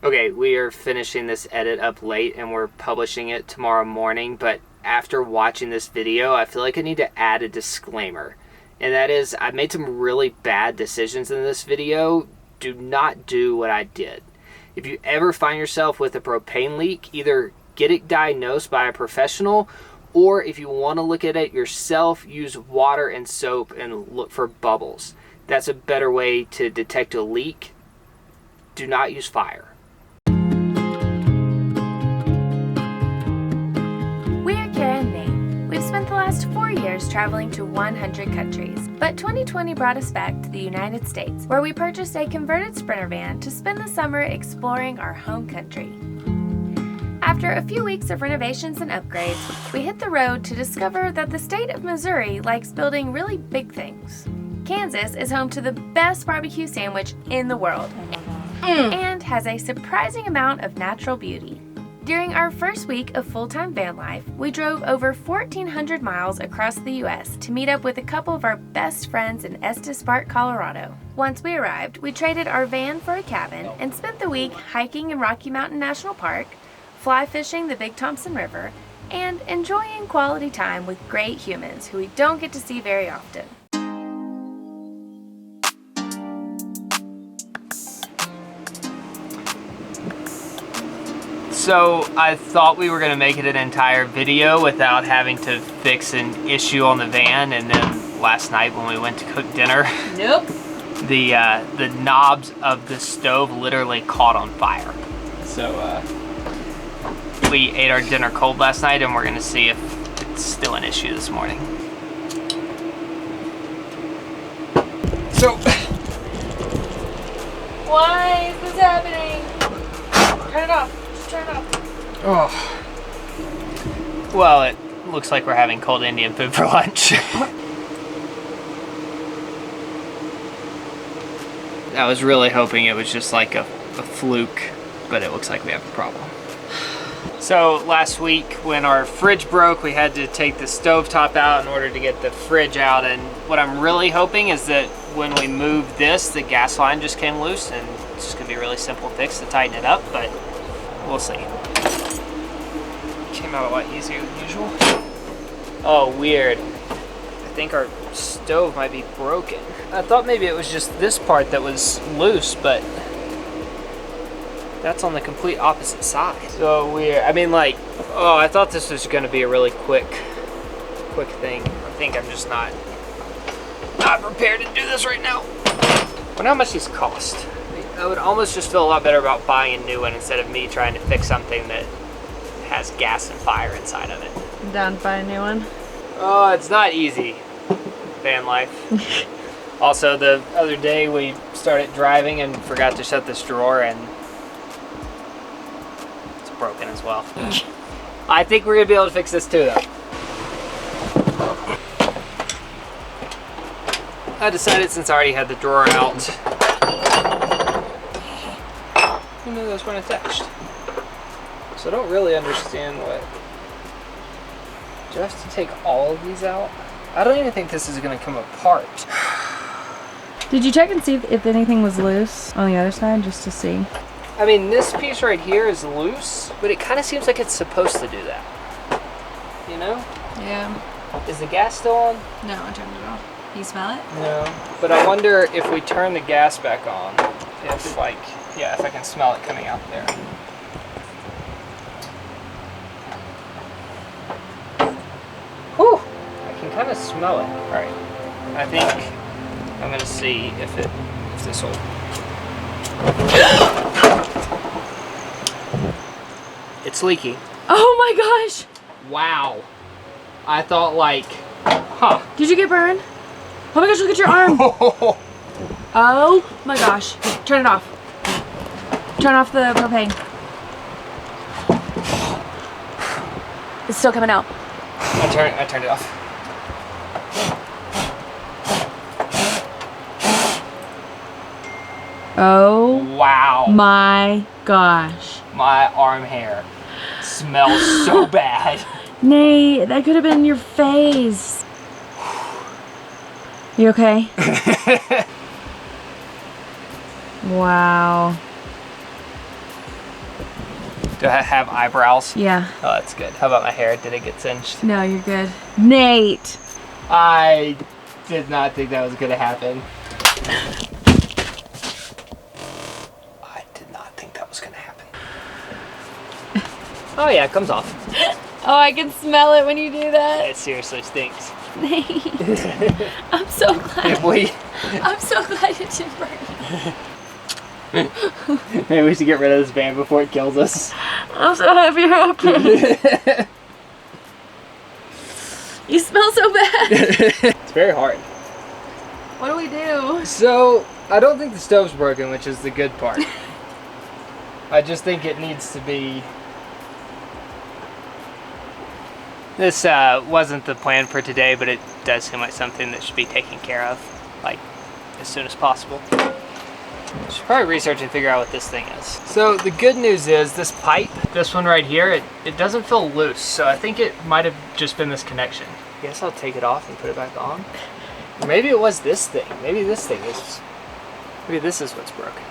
Okay, we are finishing this edit up late and we're publishing it tomorrow morning, but after watching this video, I feel like I need to add a disclaimer. And that is, I made some really bad decisions in this video. Do not do what I did. If you ever find yourself with a propane leak, either get it diagnosed by a professional, or if you want to look at it yourself, use water and soap and look for bubbles. That's a better way to detect a leak. Do not use fire. We've spent the last 4 years traveling to 100 countries, but 2020 brought us back to the United States, where we purchased a converted Sprinter van to spend the summer exploring our home country. After a few weeks of renovations and upgrades, we hit the road to discover that the state of Missouri likes building really big things. Kansas is home to the best barbecue sandwich in the world, and has a surprising amount of natural beauty. During our first week of full-time van life, we drove over 1,400 miles across the U.S. to meet up with a couple of our best friends in Estes, Colorado. Once we arrived, we traded our van for a cabin and spent the week hiking in Rocky Mountain National Park, fly fishing the Big Thompson River, and enjoying quality time with great humans who we don't get to see very often. So I thought we were going to make it an entire video without having to fix an issue on the van, and then last night when we went to cook dinner, nope, the knobs of the stove literally caught on fire. So we ate our dinner cold last night, and we're going to see if it's still an issue this morning. So why is this happening? Turn it off. Turn it off. Oh. Well, it looks like we're having cold Indian food for lunch. I was really hoping it was just like a fluke, but it looks like we have a problem. So last week when our fridge broke, we had to take the stovetop out in order to get the fridge out, and what I'm really hoping is that when we move this, the gas line just came loose, and it's just gonna be a really simple fix to tighten it up, but we'll see. Came out a lot easier than usual. Oh, weird. I think our stove might be broken. I thought maybe it was just this part that was loose, but that's on the complete opposite side. So weird. I mean, like, oh, I thought this was gonna be a really quick thing. I think I'm just not prepared to do this right now. I wonder how much these cost. I would almost just feel a lot better about buying a new one instead of me trying to fix something that has gas and fire inside of it. I'm down to buy a new one. Oh, it's not easy. Van life. Also, the other day we started driving and forgot to shut this drawer, and it's broken as well. I think we're gonna be able to fix this too, though. I decided, since I already had the drawer out, who knew those weren't attached? So I don't really understand what... Do I have to take all of these out? I don't even think this is going to come apart. Did you check and see if anything was loose on the other side, just to see? I mean, this piece right here is loose, but it kind of seems like it's supposed to do that. You know? Yeah. Is the gas still on? No, I turned it off. You smell it? No. But I wonder if we turn the gas back on, if like... Yeah, if I can smell it coming out there. Whew! I can kind of smell it. Alright. I think I'm gonna see if this will... It's leaking. Oh my gosh! Wow. I thought like... Huh. Did you get burned? Oh my gosh, look at your arm! Oh my gosh. Turn it off. Turn off the propane. It's still coming out. I turned it off. Oh. Wow. My gosh. My arm hair smells so bad. Nate, that could have been your face. You okay? Wow. Do I have eyebrows? Yeah. Oh, that's good. How about my hair? Did it get singed? No, you're good. Nate! I did not think that was gonna happen. I did not think that was gonna happen. Oh yeah, it comes off. Oh, I can smell it when you do that. It seriously stinks. Nate. I'm so glad. I'm so glad it didn't burn you. Maybe we should get rid of this van before it kills us. I'm so happy you're okay. You smell so bad. It's very hard. What do we do? So, I don't think the stove's broken, which is the good part. I just think it needs to be... This wasn't the plan for today, but it does seem like something that should be taken care of, like, as soon as possible. Should probably research and figure out what this thing is. So the good news is this pipe, this one right here, it doesn't feel loose, so I think it might have just been this connection. I guess I'll take it off and put it back on. Or maybe it was this thing. Maybe this thing is... Maybe this is what's broken.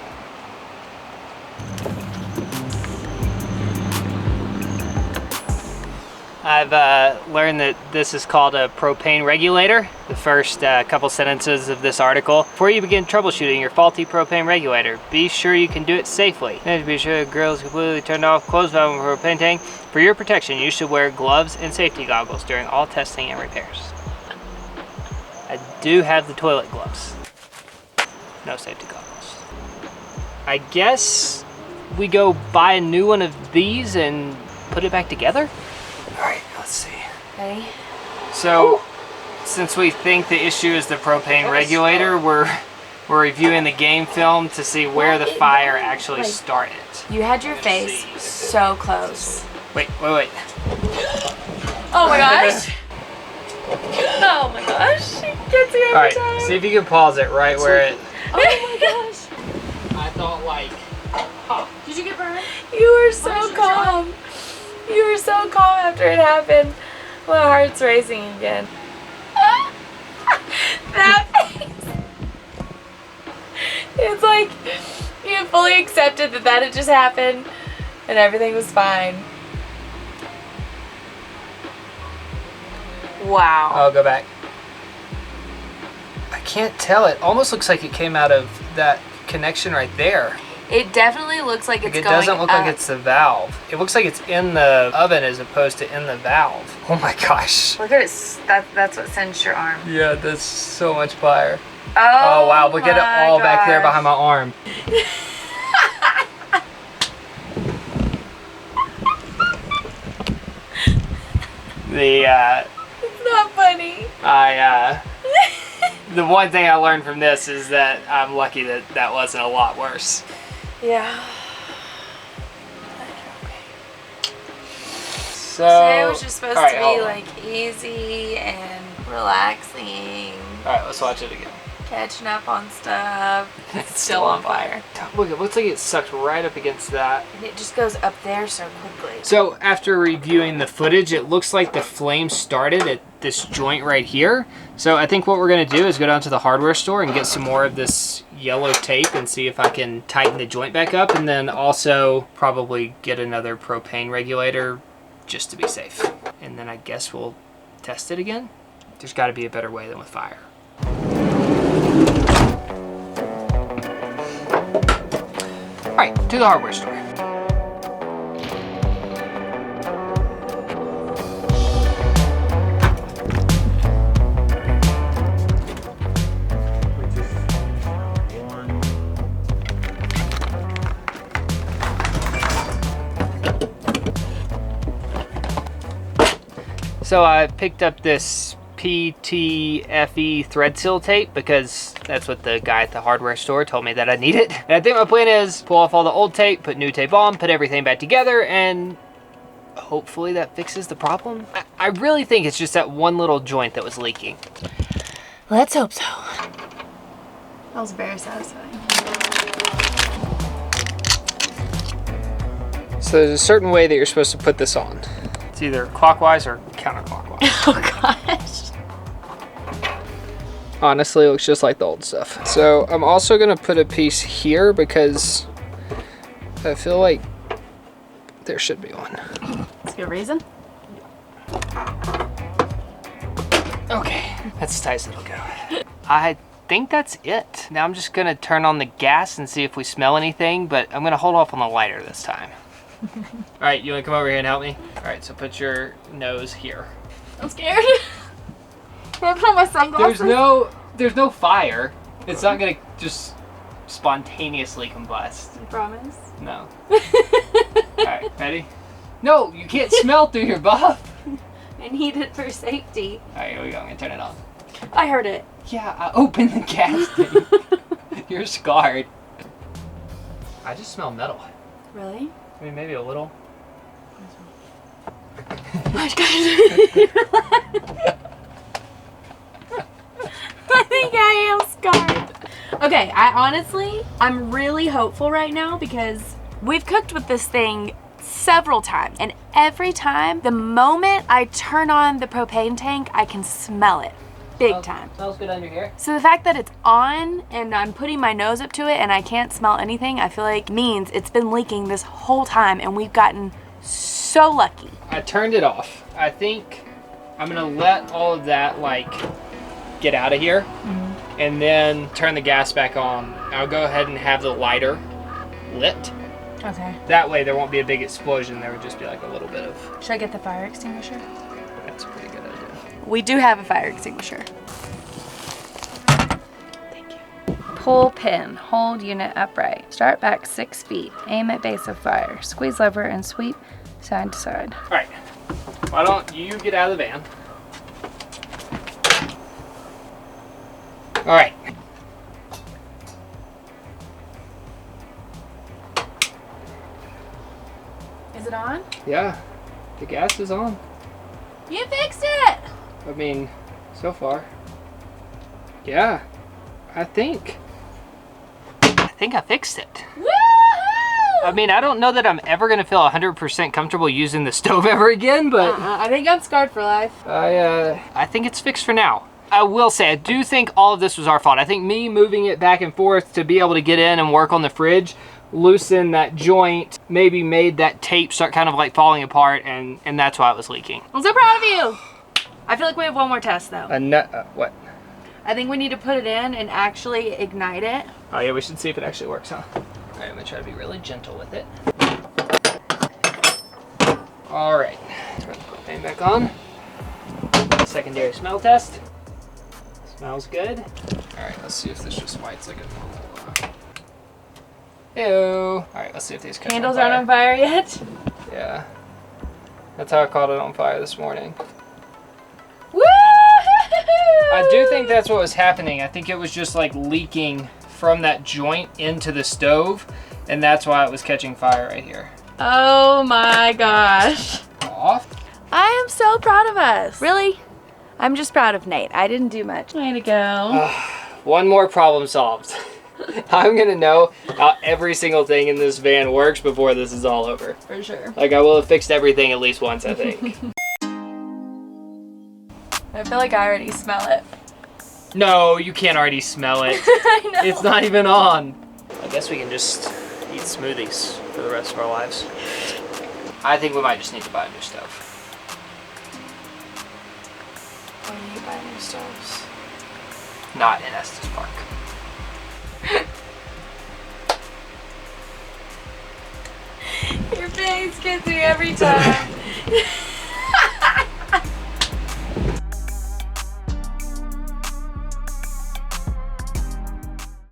I've learned that this is called a propane regulator. The first couple sentences of this article. Before you begin troubleshooting your faulty propane regulator, be sure you can do it safely. And be sure the grill is completely turned off, closed valve of propane tank. For your protection, you should wear gloves and safety goggles during all testing and repairs. I do have the toilet gloves. No safety goggles. I guess we go buy a new one of these and put it back together? Alright, let's see. Ready? So, since we think the issue is the propane regulator, we're reviewing the game film to see where the fire actually started. You had your face so close. Wait. Oh my gosh! Oh my gosh! It gets me every Alright, time. see if you can pause it right where it... Oh my gosh! I thought like... Huh. Did you get burned? You were so calm. You were so calm after it happened. My heart's racing again. That face. It's like you fully accepted that had just happened and everything was fine. Wow. I'll go back. I can't tell. It almost looks like it came out of that connection right there. It definitely looks like it's It going doesn't look up. like it's the valve. It looks like it's in the oven as opposed to in the valve. Oh my gosh. Look at it. That's what singed your arm. Yeah, that's so much fire. Oh Wow, look at it all back there gosh. behind my arm. It's not funny. The one thing I learned from this is that I'm lucky that that wasn't a lot worse. Yeah. So Today was just supposed all right, to be hold on. like easy and relaxing, All right, let's watch it again. catching up on stuff. It's still on fire. Look, it looks like it sucked right up against that. And it just goes up there so quickly. So after reviewing the footage, it looks like the flame started at this joint right here. So I think what we're gonna do is go down to the hardware store and get some more of this yellow tape and see if I can tighten the joint back up, and then also probably get another propane regulator just to be safe. And then I guess we'll test it again. There's gotta be a better way than with fire. All right, to the hardware store. So I picked up this PTFE thread seal tape because that's what the guy at the hardware store told me that I needed. And I think my plan is pull off all the old tape, put new tape on, put everything back together, and hopefully that fixes the problem. I really think it's just that one little joint that was leaking. Let's hope so. That was very satisfying. So there's a certain way that you're supposed to put this on. It's either clockwise or counterclockwise. Oh gosh. Honestly, it looks just like the old stuff. So I'm also gonna put a piece here because I feel like there should be one. That's a good reason. Okay, that's as tight as it'll go. I think that's it. Now I'm just gonna turn on the gas and see if we smell anything, but I'm gonna hold off on the lighter this time. All right, you wanna come over here and help me? All right, so put your nose here. I'm scared. Can I put on my sunglasses? There's no fire. It's not gonna just spontaneously combust. I promise. No. All right, ready? No, you can't smell through your buff. I need it for safety. All right, here we go. I'm gonna turn it on. I heard it. Yeah, I opened the gas thing. You're scarred. I just smell metal. Really? I mean, maybe a little. I think I am scarred. Okay, I'm really hopeful right now because we've cooked with this thing several times, and every time, the moment I turn on the propane tank, I can smell it. Big time. Smells good under here. So the fact that it's on and I'm putting my nose up to it and I can't smell anything, I feel like means it's been leaking this whole time and we've gotten so lucky. I turned it off. I think I'm gonna let all of that get out of here and then turn the gas back on. I'll go ahead and have the lighter lit. Okay. That way there won't be a big explosion. There would just be like a little bit of... Should I get the fire extinguisher? That's a pretty good idea. We do have a fire extinguisher. Thank you. Pull pin. Hold unit upright. Start back 6 feet. Aim at base of fire. Squeeze lever and sweep side to side. All right. Why don't you get out of the van? All right. Is it on? Yeah, the gas is on. You fixed it! I mean, so far. Yeah, I think I fixed it. Woohoo! I mean, I don't know that I'm ever gonna feel 100% comfortable using the stove ever again, but I think I'm scarred for life. I think it's fixed for now. I will say, I do think all of this was our fault. I think me moving it back and forth to be able to get in and work on the fridge, loosen that joint, maybe made that tape start kind of like falling apart, and that's why it was leaking. I'm so proud of you. I feel like we have one more test though. What? I think we need to put it in and actually ignite it. Oh yeah, we should see if it actually works, huh? All right, I'm gonna try to be really gentle with it. All right, turn the propane back on. Secondary smell test. Smells good. All right, let's see if this just lights like a normal. Ew. All right, let's see if these candles aren't on fire yet. Yeah, that's how I caught it on fire this morning. Woo! I do think that's what was happening. I think it was just like leaking from that joint into the stove, and that's why it was catching fire right here. Oh my gosh. Off. I am so proud of us. Really? I'm just proud of Nate. I didn't do much. Way to go. One more problem solved. I'm gonna know how every single thing in this van works before this is all over. For sure. Like, I will have fixed everything at least once, I think. I feel like I already smell it. No, you can't already smell it. I know. It's not even on. I guess we can just eat smoothies for the rest of our lives. I think we might just need to buy a new stove. When do you buy new stoves? Not in Estes Park. Your face gets me every time.